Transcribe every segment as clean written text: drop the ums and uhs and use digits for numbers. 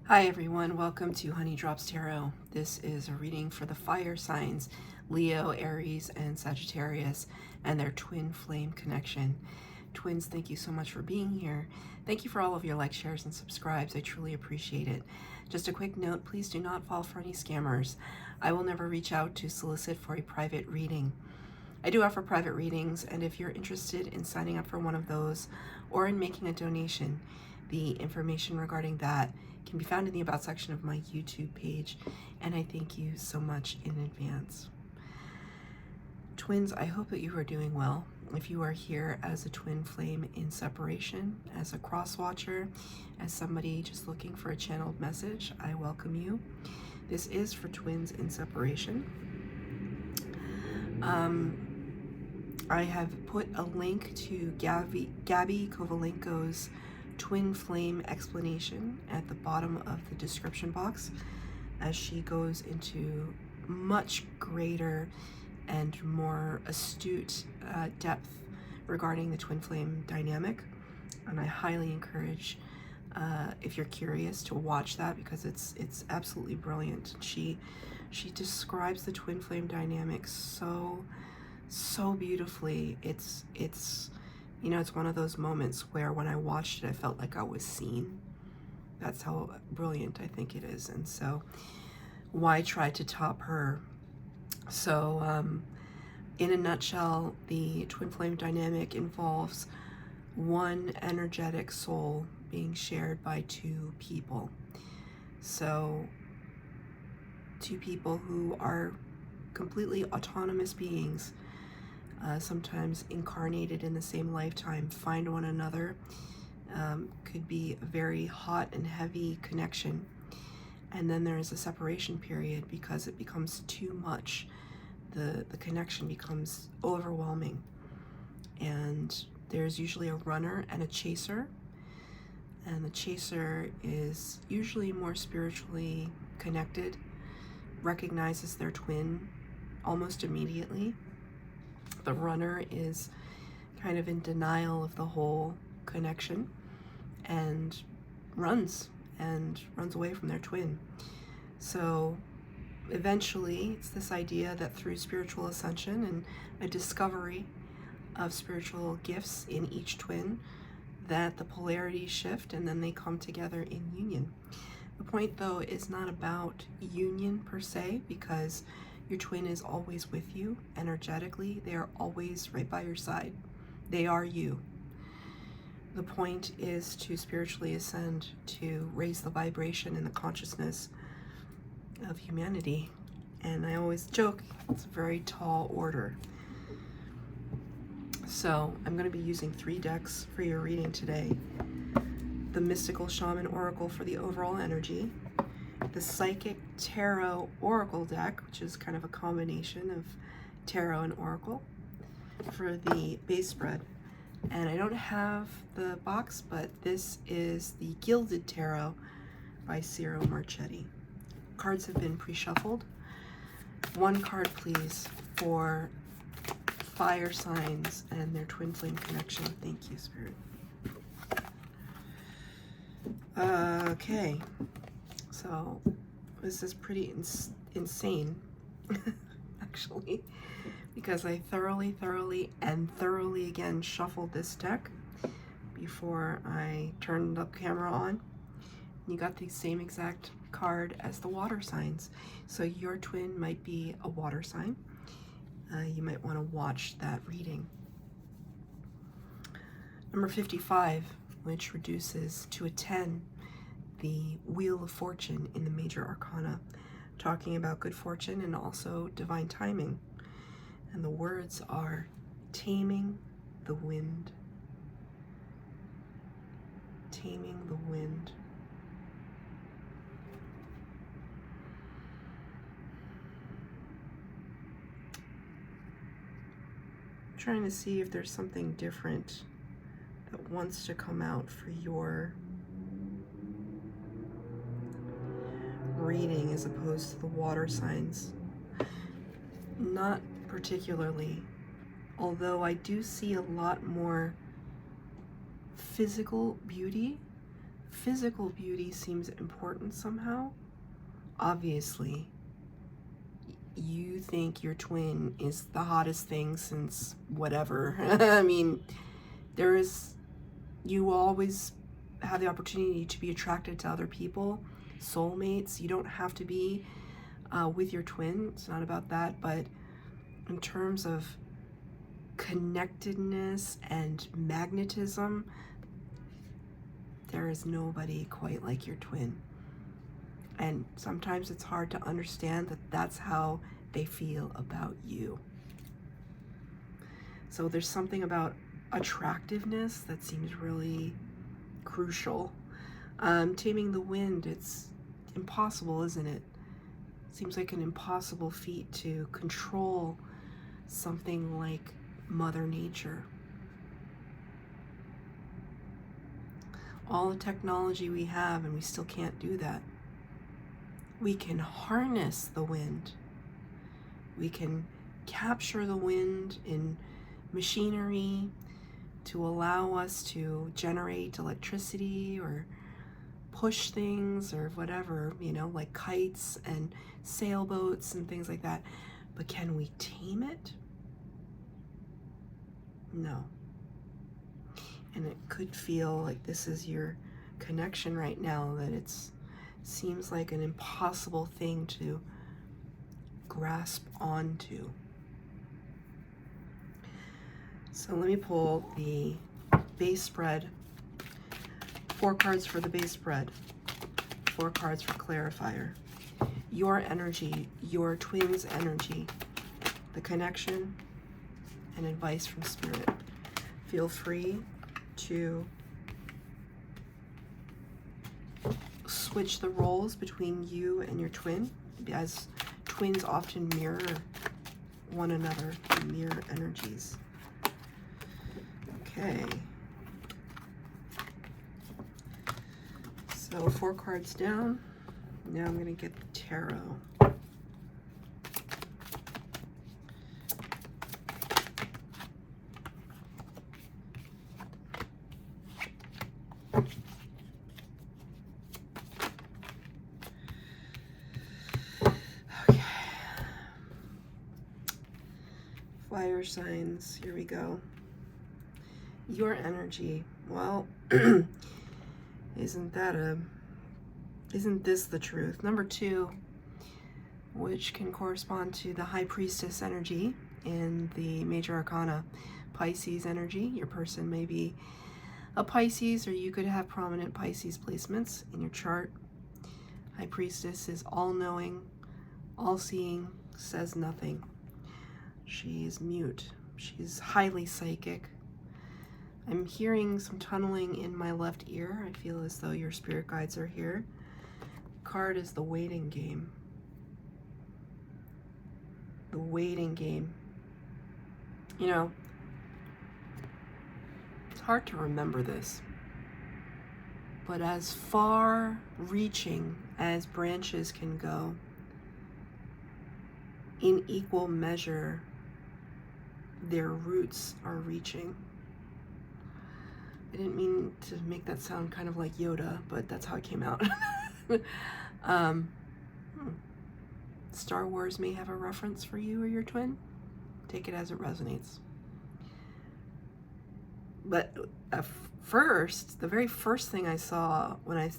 Hi everyone, welcome to Honey Drops Tarot. This is a reading for the fire signs, Leo, Aries, and Sagittarius, and their twin flame connection. Twins, thank you so much for being here. Thank you for all of your likes, shares, and subscribes. I truly appreciate it. Just a quick note, please do not fall for any scammers. I will never reach out to solicit for a private reading. I do offer private readings, and if you're interested in signing up for one of those or in making a donation, the information regarding that can be found in the About section of my YouTube page, and I thank you so much in advance. Twins, I hope that you are doing well. If you are here as a twin flame in separation, as a cross watcher, as somebody just looking for a channeled message, I welcome you. This is for twins in separation. I have put a link to Gabi Kovalenko's twin flame explanation at the bottom of the description box, as she goes into much greater and more astute depth regarding the twin flame dynamic. And I highly encourage, if you're curious, to watch that, because it's absolutely brilliant. She describes the twin flame dynamic so beautifully. It's you know, it's one of those moments where when I watched it, I felt like I was seen. That's how brilliant I think it is. And so why try to top her? So in a nutshell, the twin flame dynamic involves one energetic soul being shared by two people. So two people who are completely autonomous beings, sometimes incarnated in the same lifetime, find one another. Could be a very hot and heavy connection. And then there is a separation period because it becomes too much. The connection becomes overwhelming. And there's usually a runner and a chaser. And the chaser is usually more spiritually connected, recognizes their twin almost immediately. The runner is kind of in denial of the whole connection and runs away from their twin. So eventually it's this idea that through spiritual ascension and a discovery of spiritual gifts in each twin, that the polarities shift and then they come together in union. The point, though, is not about union per se, because your twin is always with you energetically. They are always right by your side. They are you. The point is to spiritually ascend, to raise the vibration and the consciousness of humanity. And I always joke, it's a very tall order. So I'm going to be using 3 decks for your reading today. The Mystical Shaman Oracle for the overall energy, the Psychic Tarot Oracle deck, which is kind of a combination of tarot and oracle, for the base spread. And I don't have the box, but this is the Gilded Tarot by Ciro Marchetti. Cards have been pre-shuffled. 1 card, please, for fire signs and their twin flame connection. Thank you, Spirit. Okay, so this is pretty insane, actually, because I thoroughly again shuffled this deck before I turned the camera on. You got the same exact card as the water signs. So your twin might be a water sign. You might want to watch that reading. Number 55, which reduces to a 10, the Wheel of Fortune in the Major Arcana, talking about good fortune and also divine timing. And the words are taming the wind. Taming the wind. I'm trying to see if there's something different that wants to come out for your reading as opposed to the water signs. Not particularly, although I do see a lot more physical beauty physical beauty seems important somehow. Obviously, you think your twin is the hottest thing since whatever. I mean, you always have the opportunity to be attracted to other people, soulmates. You don't have to be with your twin. It's not about that. But in terms of connectedness and magnetism, there is nobody quite like your twin. And sometimes it's hard to understand that that's how they feel about you. So there's something about attractiveness that seems really crucial. Taming the wind, it's impossible, isn't it? Seems like an impossible feat to control something like Mother Nature. All the technology we have, and we still can't do that. We can harness the wind. We can capture the wind in machinery to allow us to generate electricity or push things or whatever, you know, like kites and sailboats and things like that. But can we tame it? No. And it could feel like this is your connection right now, that it's seems like an impossible thing to grasp onto. So let me pull the base spread. 4 cards for the base spread. 4 cards for clarifier. Your energy, your twin's energy, the connection, and advice from Spirit. Feel free to switch the roles between you and your twin, as twins often mirror one another, mirror energies. Okay. So 4 cards down. Now I'm going to get the tarot. Fire signs, here we go. Your energy, well, isn't this the truth? Number 2, which can correspond to the High Priestess energy in the Major Arcana. Pisces energy, your person may be a Pisces, or you could have prominent Pisces placements in your chart. High Priestess is all-knowing, all-seeing, says nothing. She is mute. She's highly psychic. I'm hearing some tunneling in my left ear. I feel as though your spirit guides are here. Card is the waiting game. The waiting game. You know, it's hard to remember this, but as far reaching as branches can go, in equal measure, their roots are reaching. I didn't mean to make that sound kind of like Yoda, but that's how it came out. Star Wars may have a reference for you or your twin. Take it as it resonates. But first, the very first thing I saw when I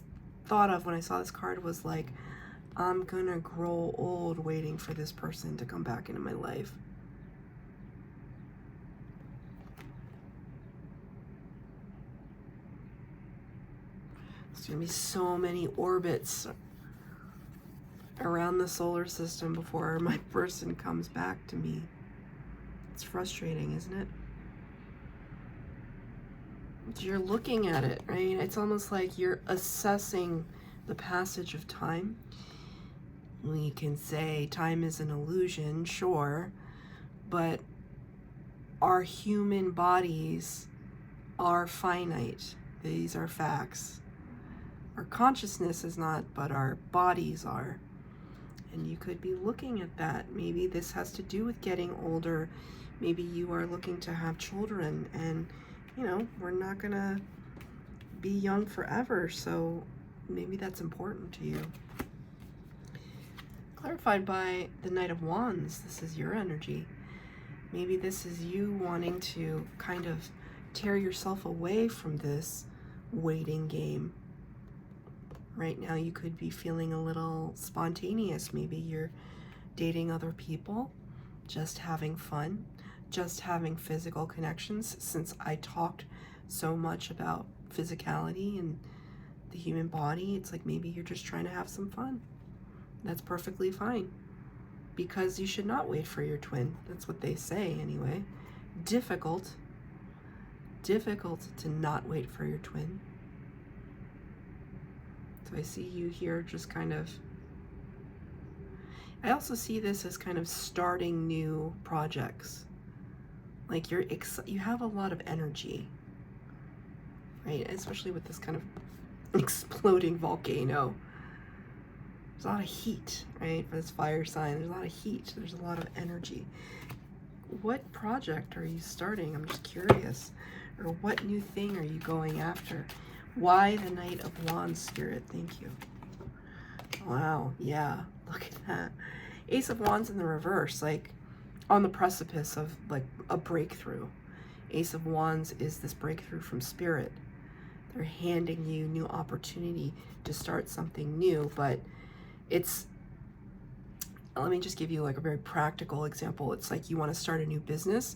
saw this card was like, I'm gonna grow old waiting for this person to come back into my life. There's gonna be so many orbits around the solar system before my person comes back to me. It's frustrating, isn't it? You're looking at it, right? It's almost like you're assessing the passage of time. We can say time is an illusion, sure, but our human bodies are finite. These are facts. Our consciousness is not, but our bodies are. And you could be looking at that. Maybe this has to do with getting older. Maybe you are looking to have children, and you know, we're not gonna be young forever, so maybe that's important to you. Clarified by the Knight of Wands, this is your energy. Maybe this is you wanting to kind of tear yourself away from this waiting game. Right now you could be feeling a little spontaneous. Maybe you're dating other people, just having fun, just having physical connections. Since I talked so much about physicality and the human body, it's like maybe you're just trying to have some fun. That's perfectly fine, because you should not wait for your twin. That's what they say anyway. Difficult to not wait for your twin. So I see you here just kind of, I also see this as kind of starting new projects. Like you have a lot of energy, right? Especially with this kind of exploding volcano. There's a lot of heat, right? For this fire sign, there's a lot of heat. There's a lot of energy. What project are you starting? I'm just curious. Or what new thing are you going after? Why the Knight of Wands, Spirit? Thank you. Wow, yeah, look at that. Ace of Wands in the reverse, like on the precipice of like a breakthrough. Ace of Wands is this breakthrough from Spirit. They're handing you new opportunity to start something new, but it's, let me just give you like a very practical example. It's like you want to start a new business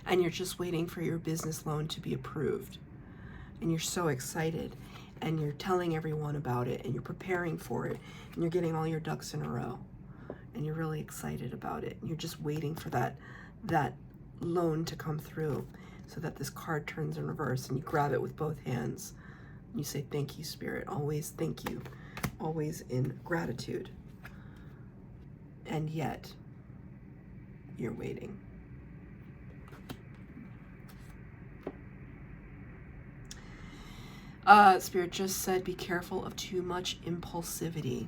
and you're just waiting for your business loan to be approved. And you're so excited and you're telling everyone about it and you're preparing for it and you're getting all your ducks in a row and you're really excited about it. And you're just waiting for that loan to come through so that this card turns in reverse, and you grab it with both hands and you say, thank you, Spirit. Always thank you. Always in gratitude. And yet you're waiting. Spirit just said, be careful of too much impulsivity.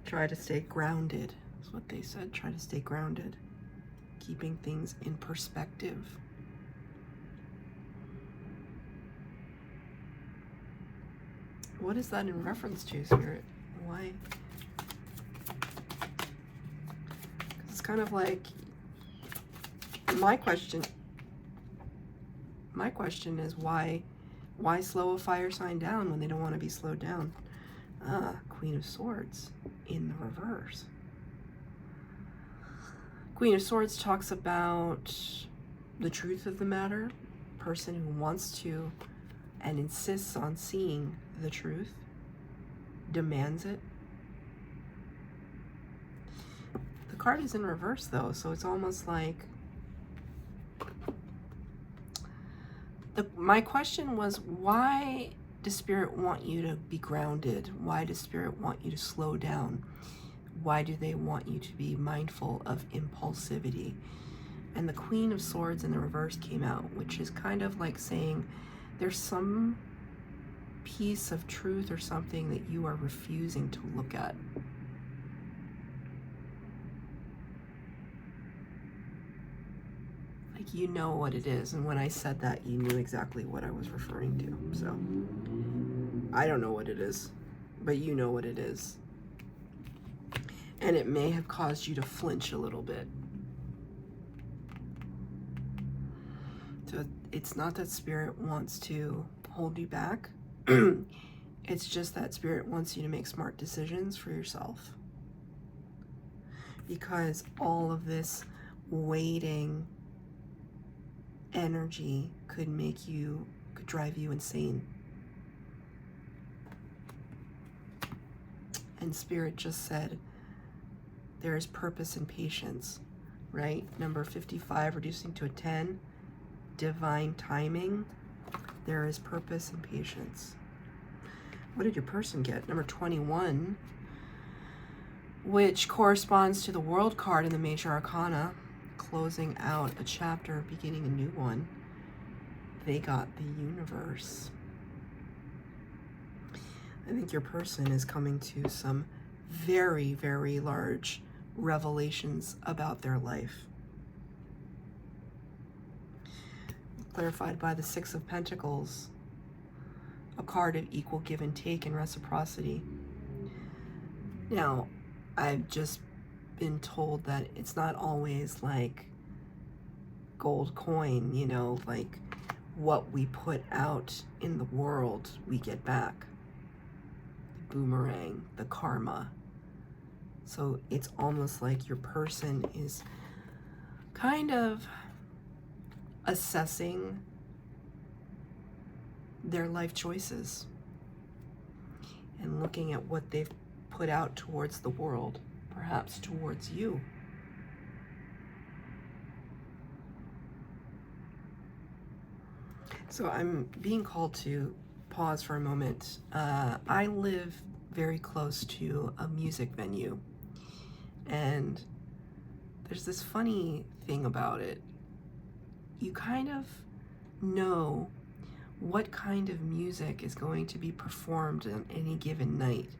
Try to stay grounded. That's what they said. Try to stay grounded. Keeping things in perspective. What is that in reference to, Spirit? Why? It's kind of like my question is why slow a fire sign down when they don't want to be slowed down? Queen of Swords in the reverse. Queen of Swords talks about the truth of the matter, person who wants to and insists on seeing the truth, demands it. The card is in reverse though, so it's almost like, my question was, why does Spirit want you to be grounded? Why does Spirit want you to slow down? Why do they want you to be mindful of impulsivity? And the Queen of Swords in the reverse came out, which is kind of like saying there's some piece of truth or something that you are refusing to look at. Like, you know what it is, and when I said that, you knew exactly what I was referring to. So I don't know what it is, but you know what it is. And it may have caused you to flinch a little bit. So it's not that Spirit wants to hold you back. It's just that Spirit wants you to make smart decisions for yourself. Because all of this waiting energy could drive you insane. And Spirit just said, there is purpose and patience, right? Number 55, reducing to a 10, divine timing. There is purpose and patience. What did your person get? Number 21, which corresponds to the World card in the Major Arcana, closing out a chapter, beginning a new one. They got the Universe. I think your person is coming to some very, very large revelations about their life. clarified by the Six of Pentacles, a card of equal give and take and reciprocity. Now, I've just been told that it's not always like gold coin, you know, like what we put out in the world, we get back. The boomerang, the karma. So it's almost like your person is kind of assessing their life choices and looking at what they've put out towards the world, perhaps towards you. So I'm being called to pause for a moment. I live very close to a music venue, and there's this funny thing about it. You kind of know what kind of music is going to be performed on any given night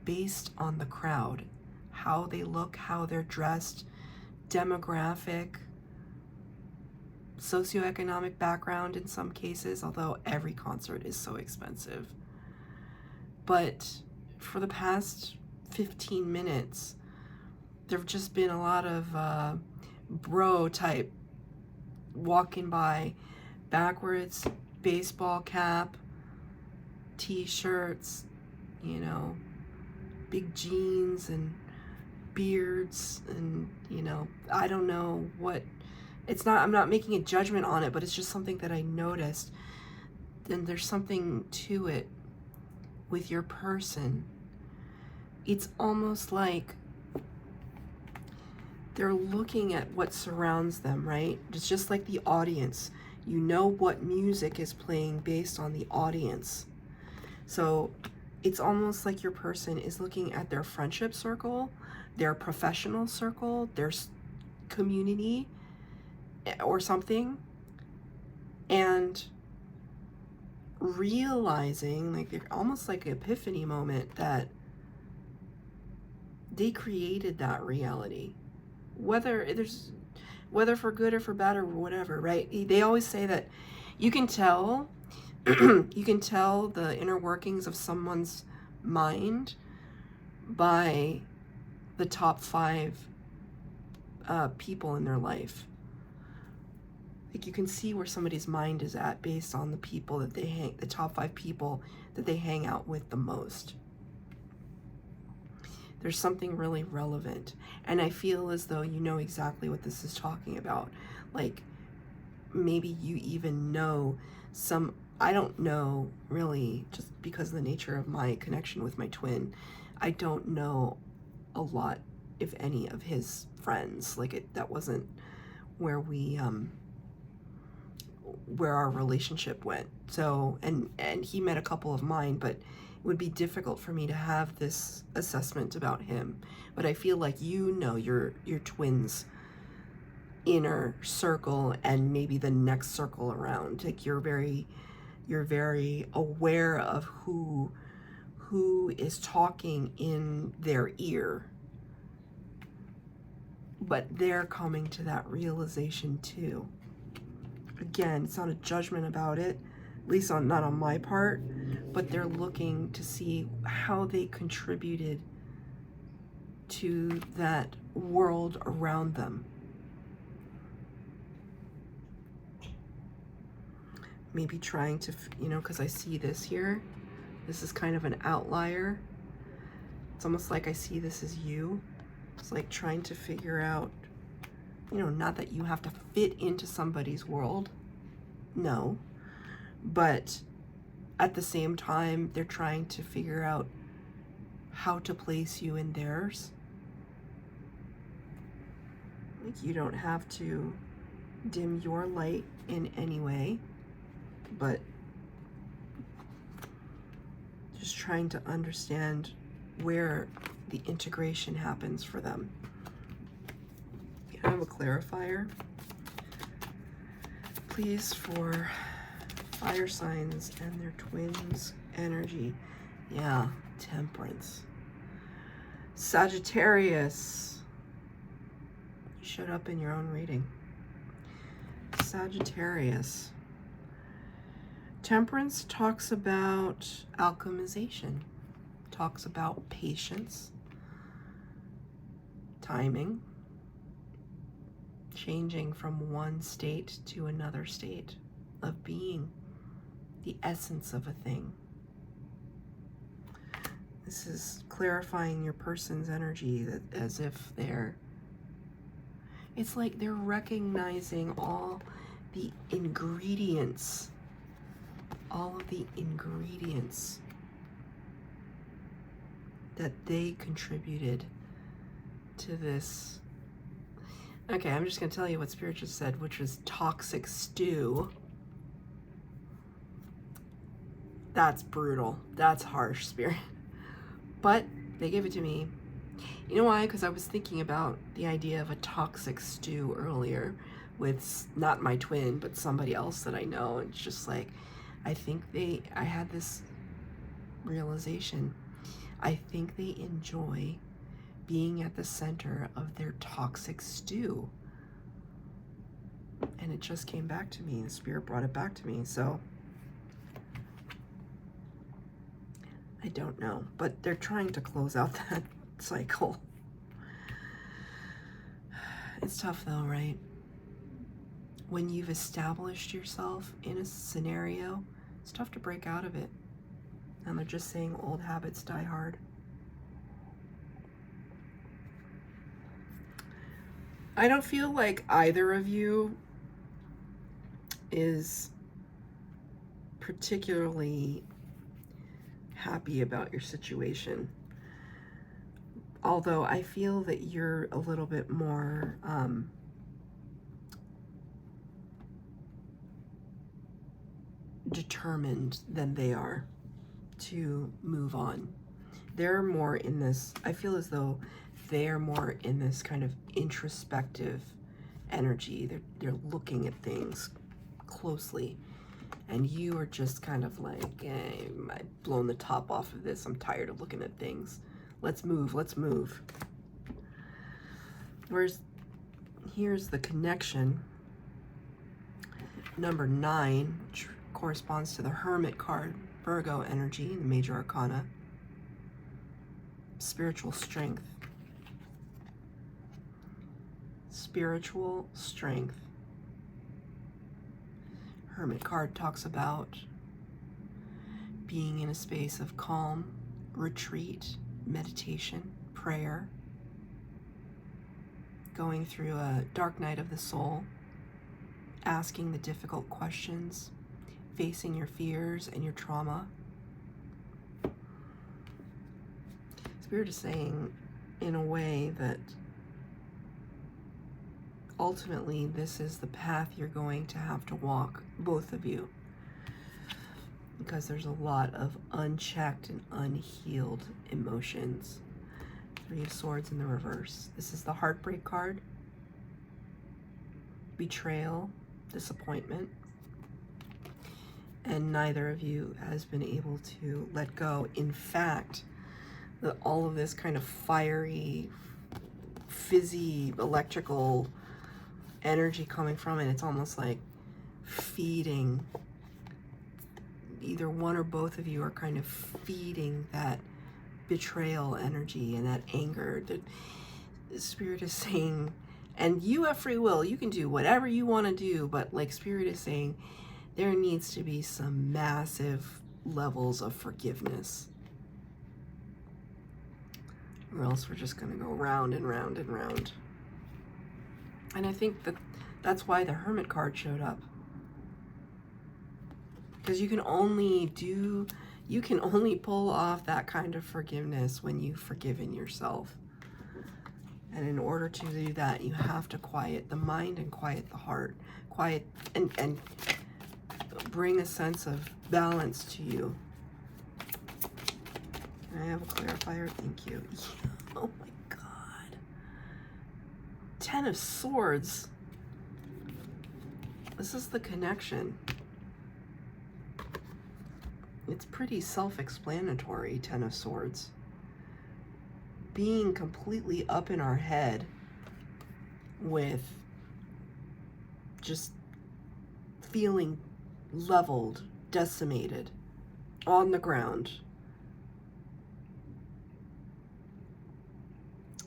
based on the crowd, how they look, how they're dressed, demographic, socioeconomic background in some cases, although every concert is so expensive. But for the past 15 minutes, there've just been a lot of bro type walking by, backwards, baseball cap, t-shirts, you know, big jeans and beards, and, you know, I don't know what, it's not, I'm not making a judgment on it, but it's just something that I noticed. And there's something to it with your person. It's almost like they're looking at what surrounds them, right? It's just like the audience. You know what music is playing based on the audience. So it's almost like your person is looking at their friendship circle, their professional circle, their community or something, and realizing, like, they're almost like an epiphany moment that they created that reality. Whether for good or for bad or whatever, right? They always say that you can tell you can tell the inner workings of someone's mind by the top 5 people in their life. Like, you can see where somebody's mind is at based on the people that they hang, the top 5 people that they hang out with the most. There's something really relevant. And I feel as though you know exactly what this is talking about. Like, maybe you even know some, I don't know really, just because of the nature of my connection with my twin, I don't know a lot, if any, of his friends. Like, that wasn't where we, where our relationship went. So, and he met a couple of mine, but it would be difficult for me to have this assessment about him. But I feel like you know your twin's inner circle and maybe the next circle around. Like, you're very aware of who is talking in their ear. But they're coming to that realization too. Again, it's not a judgment about it, at least not on my part, but they're looking to see how they contributed to that world around them. Maybe trying to, you know, because I see this here. This is kind of an outlier. It's almost like I see this as you. It's like trying to figure out, you know, not that you have to fit into somebody's world. No. But at the same time, they're trying to figure out how to place you in theirs. Like, you don't have to dim your light in any way, but just trying to understand where the integration happens for them. I have a clarifier, please, for fire signs and their twins energy. Yeah, Temperance. Sagittarius. Shut up in your own reading. Sagittarius. Temperance talks about alchemization, talks about patience, timing, changing from one state to another state of being, the essence of a thing. This is clarifying your person's energy, that as if it's like they're recognizing all the ingredients, that they contributed to this. Okay, I'm just going to tell you what Spirit just said, which was toxic stew. That's brutal. That's harsh, Spirit. But they gave it to me. You know why? Because I was thinking about the idea of a toxic stew earlier with not my twin, but somebody else that I know. It's just like, I had this realization. I think they enjoy being at the center of their toxic stew. And it just came back to me. The Spirit brought it back to me. So I don't know, but they're trying to close out that cycle. It's tough though, right? When you've established yourself in a scenario, it's tough to break out of it. And they're just saying old habits die hard. I don't feel like either of you is particularly happy about your situation. Although I feel that you're a little bit more determined than they are to move on. They're more in this, I feel as though they're more in this kind of introspective energy. They're looking at things closely. And you are just kind of like, hey, I've blown the top off of this. I'm tired of looking at things. Let's move, let's move. Here's the connection. Number 9, which corresponds to the Hermit card, Virgo energy, the major arcana. Spiritual strength. Spiritual strength. Hermit card talks about being in a space of calm, retreat, meditation, prayer, going through a dark night of the soul, asking the difficult questions, facing your fears and your trauma. Spirit is saying, in a way, that ultimately this is the path you're going to have to walk, both of you, because there's a lot of unchecked and unhealed emotions. 3 of Swords in the reverse. This is the Heartbreak card. Betrayal, disappointment. And neither of you has been able to let go. In fact, all of this kind of fiery, fizzy, electrical energy coming from it, it's almost like feeding. Either one or both of you are kind of feeding that betrayal energy and that anger. The Spirit is saying, and you have free will, you can do whatever you want to do, but like Spirit is saying, there needs to be some massive levels of forgiveness, or else we're just going to go round and round and round. And I think that's why the Hermit card showed up. Because you can only pull off that kind of forgiveness when you've forgiven yourself. And in order to do that, you have to quiet the mind and quiet the heart. Quiet and bring a sense of balance to you. Can I have a clarifier? Thank you. Oh my God. 10 of Swords. This is the connection. It's pretty self-explanatory, 10 of Swords. Being completely up in our head with just feeling leveled, decimated, on the ground.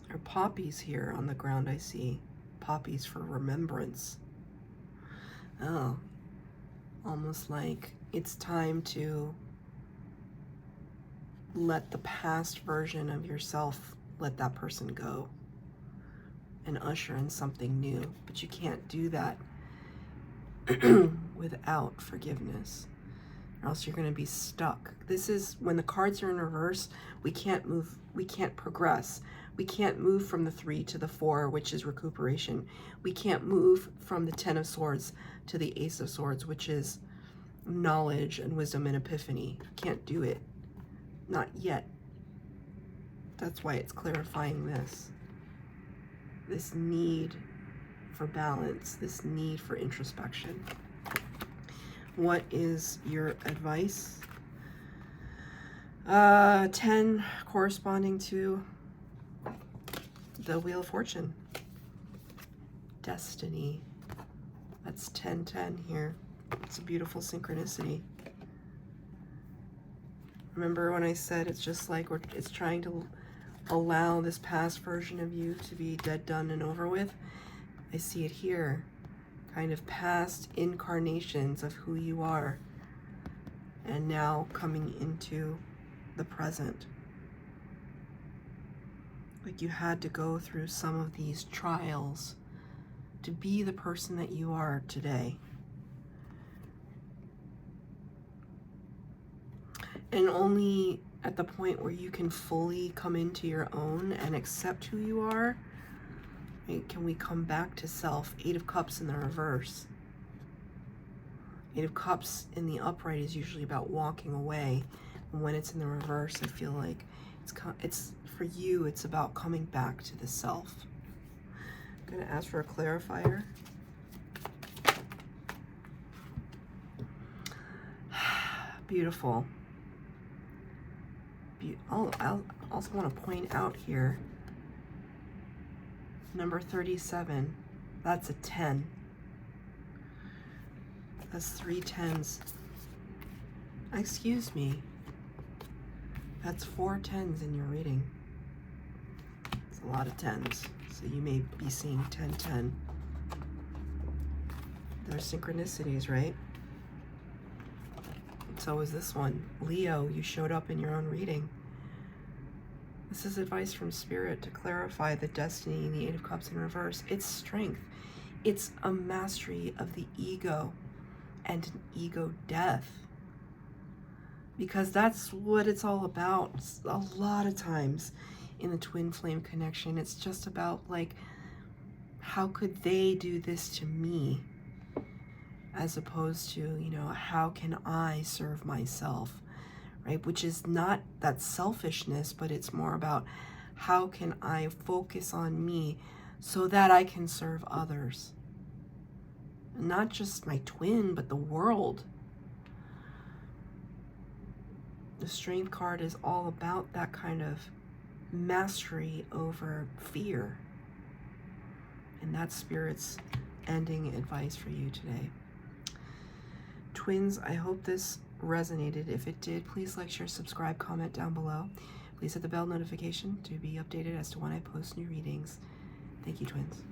There are poppies here on the ground, I see. Poppies for remembrance. Oh, almost like it's time to let the past version of yourself, let that person go and usher in something new. But you can't do that without forgiveness, or else you're going to be stuck. This is when the cards are in reverse, we can't move, we can't progress. We can't move from the 3 to the 4, which is recuperation. We can't move from the 10 of Swords to the Ace of Swords, which is knowledge and wisdom and epiphany. Can't do it. Not yet. That's why it's clarifying this. This need for balance, this need for introspection. What is your advice? 10 corresponding to the Wheel of Fortune. Destiny. That's 10-10 here. It's a beautiful synchronicity. Remember when I said it's just like it's trying to allow this past version of you to be dead, done, and over with? I see it here. Kind of past incarnations of who you are, and now coming into the present. Like you had to go through some of these trials to be the person that you are today. And only at the point where you can fully come into your own and accept who you are, right, can we come back to self. 8 of Cups in the reverse. 8 of Cups in the upright is usually about walking away. And when it's in the reverse, I feel like it's for you, it's about coming back to the self. I'm going to ask for a clarifier. Beautiful. I also want to point out here, number 37, that's a 10. That's 3 10s. Excuse me. That's 4 10s in your reading. It's a lot of 10s. So you may be seeing 10-10. There's synchronicities, right? So is this one. Leo, you showed up in your own reading. This is advice from Spirit to clarify the destiny in the 8 of Cups in reverse. It's strength. It's a mastery of the ego and an ego death. Because that's what it's all about. A lot of times in the twin flame connection, it's just about like, how could they do this to me? As opposed to, you know, how can I serve myself, right? Which is not that selfishness, but it's more about how can I focus on me so that I can serve others. And not just my twin, but the world. The Strength card is all about that kind of mastery over fear. And that's Spirit's ending advice for you today. Twins, I hope this resonated. If it did, please like, share, subscribe, comment down below. Please hit the bell notification to be updated as to when I post new readings. Thank you, twins.